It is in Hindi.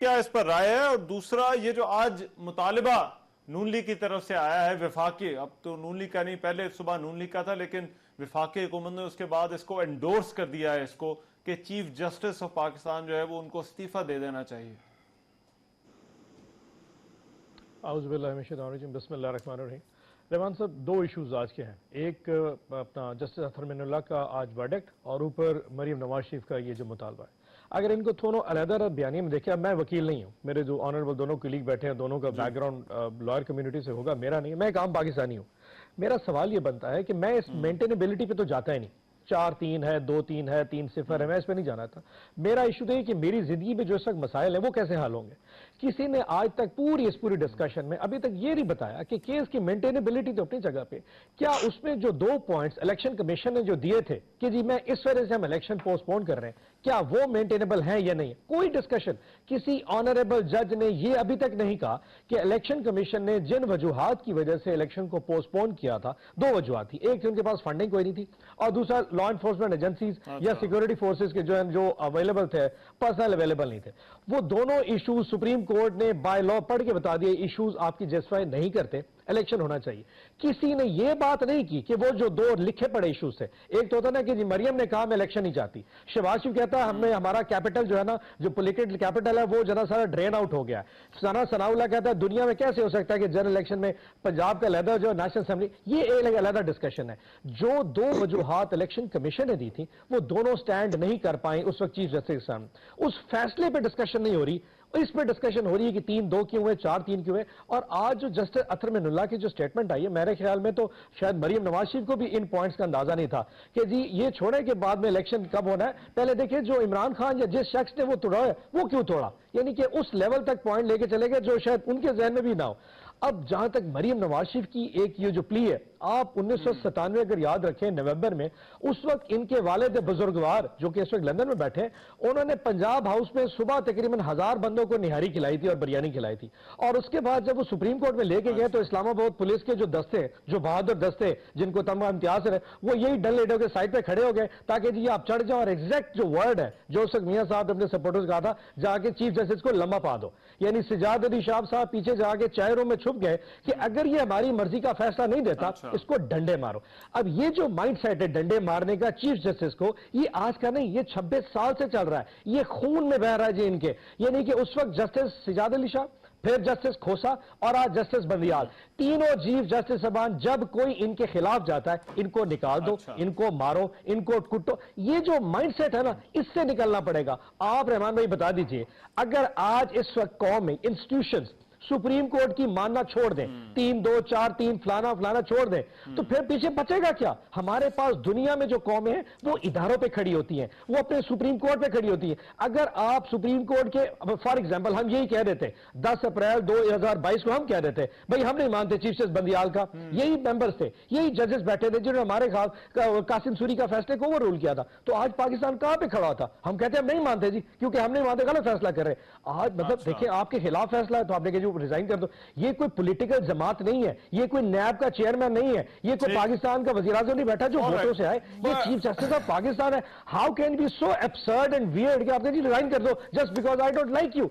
क्या इस पर राय है? और दूसरा, ये जो आज मुतालिबा नून लीग की तरफ से आया है विफाकी, अब तो नून लीग का नहीं, पहले सुबह नून लीग का था, लेकिन विफाकी हुकूमत ने उसके बाद इसको एंडोर्स कर दिया है इसको कि चीफ जस्टिस ऑफ पाकिस्तान जो है वो उनको इस्तीफा दे देना चाहिए। बिस्मिल्लाहिर्रहमानिर्रहीम। रहमान साहब, दो इश्यूज आज के हैं। एक अपना जस्टिस अतहर मिनुल्लाह का आज वर्डिक्ट और ऊपर मरीम नवाज शरीफ का ये जो मुतालबा है। अगर इनको दोनों अलग बयानी में देखे, अब मैं वकील नहीं हूँ, मेरे जो ऑनरेबल दोनों कलीग बैठे हैं, दोनों का बैकग्राउंड लॉयर कम्युनिटी से होगा, मेरा नहीं है, मैं एक आम पाकिस्तानी हूँ। मेरा सवाल ये बनता है कि मैं इस मेंटेनेबिलिटी पे तो जाता ही नहीं, 4-3 है, 2-3 है, 3-0 है, मैं इस पर नहीं जाना था। मेरा इशू तो ये कि मेरी जिंदगी में जो इस वक्त मसाइल है वो कैसे हल होंगे। किसी ने आज तक इस पूरी डिस्कशन में अभी तक ये नहीं बताया कि केस की मेंटेनेबिलिटी तो अपनी जगह पे, क्या उसमें जो 2 पॉइंट्स इलेक्शन कमीशन ने जो दिए थे कि जी मैं इस वजह से हम इलेक्शन पोस्टपोन कर रहे हैं, क्या वो मेंटेनेबल है या नहीं। कोई डिस्कशन किसी ऑनरेबल जज ने ये अभी तक नहीं कहा कि इलेक्शन कमीशन ने जिन वजूहात की वजह से इलेक्शन को पोस्टपोन किया था, 2 वजूहात थी, एक थी उनके पास फंडिंग कोई नहीं थी, और दूसरा लॉ एनफोर्समेंट एजेंसीज या सिक्योरिटी फोर्सेस के जो अवेलेबल थे पर्सनल अवेलेबल नहीं थे। वो दोनों इश्यूज सुप्रीम कोर्ट ने बाय लॉ पढ़ के बता दिए, इश्यूज आपकी जस्टिफाई नहीं करते, इलेक्शन होना चाहिए। किसी ने यह बात नहीं की कि वो जो 2 लिखे पड़े इश्यूज थे, एक तो होता ना कि जी मरियम ने कहा मैं इलेक्शन नहीं चाहती, शहबाज शरीफ कहता हमने हमारा कैपिटल जो है ना, जो पॉलिटिकल कैपिटल है वो जरा सारा ड्रेन आउट हो गया। सनाउल्लाह कहता है दुनिया में कैसे हो सकता है कि जनरल इलेक्शन में पंजाब का अलहदा जो नेशनल असेंबली, ये एक अलहदा डिस्कशन है। जो 2 वजूहात इलेक्शन कमीशन ने दी थी वो दोनों स्टैंड नहीं कर पाए उस वक्त चीफ जस्टिस के सामने। उस फैसले पर डिस्कशन नहीं हो रही, इस पर डिस्कशन हो रही है कि 3-2 क्यों हुए, 4-3 क्यों हुए। और आज जो जस्टिस अतहर मिनुल्लाह की जो स्टेटमेंट आई है, मेरे ख्याल में तो शायद मरीम नवाज शरीफ को भी इन पॉइंट्स का अंदाजा नहीं था कि जी ये छोड़े के बाद में इलेक्शन कब होना है। पहले देखिए जो इमरान खान या जिस शख्स ने वो तोड़ा है वो क्यों तोड़ा, यानी कि उस लेवल तक पॉइंट लेके चले गए जो शायद उनके जहन में भी ना हो। अब जहां तक मरीम नवाज शरीफ की एक ये जो प्ली है, आप 1997 अगर याद रखें नवंबर में, उस वक्त इनके वालिद बुजुर्गवार जो कि इस वक्त लंदन में बैठे, उन्होंने पंजाब हाउस में सुबह तकरीबन 1000 बंदों को निहारी खिलाई थी और बिरयानी खिलाई थी। और उसके बाद जब वो सुप्रीम कोर्ट में लेके गए तो इस्लामाबाद पुलिस के जो दस्ते, जो बहादुर दस्ते जिनको तमाम इम्तियाज है, वो यही डल लेडो के साइड पे खड़े हो गए ताकि जी आप चढ़ जाओ और एग्जैक्ट जो वर्ड है जो उस वक्त मियां साहब अपने सपोर्टर्स कहा था, जाके चीफ जस्टिस को लंबा पा दो। यानी सिजाद अली शाह साहब पीछे जाके चाय रूम में छुप गए कि अगर ये हमारी मर्जी का फैसला नहीं देता, इसको डंडे मारो। अब ये जो माइंडसेट है डंडे मारने का चीफ जस्टिस को, ये आज का नहीं, ये 26 साल से चल रहा है, ये खून में बह रहा है जी इनके। यानी कि उस वक्त जस्टिस सिजाद अली शाह, फिर जस्टिस खोसा और आज जस्टिस बंदियाल, तीनों चीफ जस्टिस साहबान जब कोई इनके खिलाफ जाता है, इनको निकाल दो, इनको मारो, इनको कुटो। ये जो माइंडसेट है ना, इससे निकलना पड़ेगा। आप रहमान भाई बता दीजिए, अगर आज इस वक्त कौम में इंस्टीट्यूशंस सुप्रीम कोर्ट की मानना छोड़ दें, 3-2, 4-3 फलाना फलाना छोड़ दें, तो फिर पीछे बचेगा क्या। हमारे पास दुनिया में जो कौमें हैं वो इदारों पे खड़ी होती हैं, वो अपने सुप्रीम कोर्ट पे खड़ी होती हैं। अगर आप सुप्रीम कोर्ट के फॉर एग्जांपल हम यही कह देते 10 अप्रैल 2022 को हम कह देते भाई हम नहीं मानते चीफ जस्टिस बंदियाल का, यही मेंबर्स थे, यही जजेस बैठे थे जिन्होंने हमारे कासिम सूरी का फैसले को ओवर रूल किया था, तो आज पाकिस्तान कहां पे खड़ा था। हम कहते हैं हम नहीं मानते जी, क्योंकि हम नहीं मानते, गलत फैसला कर रहे। आज मतलब देखिए आपके खिलाफ फैसला है तो आपने कहा रिजाइन कर दो। ये कोई पॉलिटिकल जमात नहीं है, ये कोई नैब का चेयरमैन नहीं है, ये कोई पाकिस्तान का वज़ीर-ए-आज़म नहीं बैठा जो वोटों से आए, ये चीफ जस्टिस ऑफ पाकिस्तान है। How can be so absurd and weird कि आपने जी रिजाइन कर दो just because I don't like you.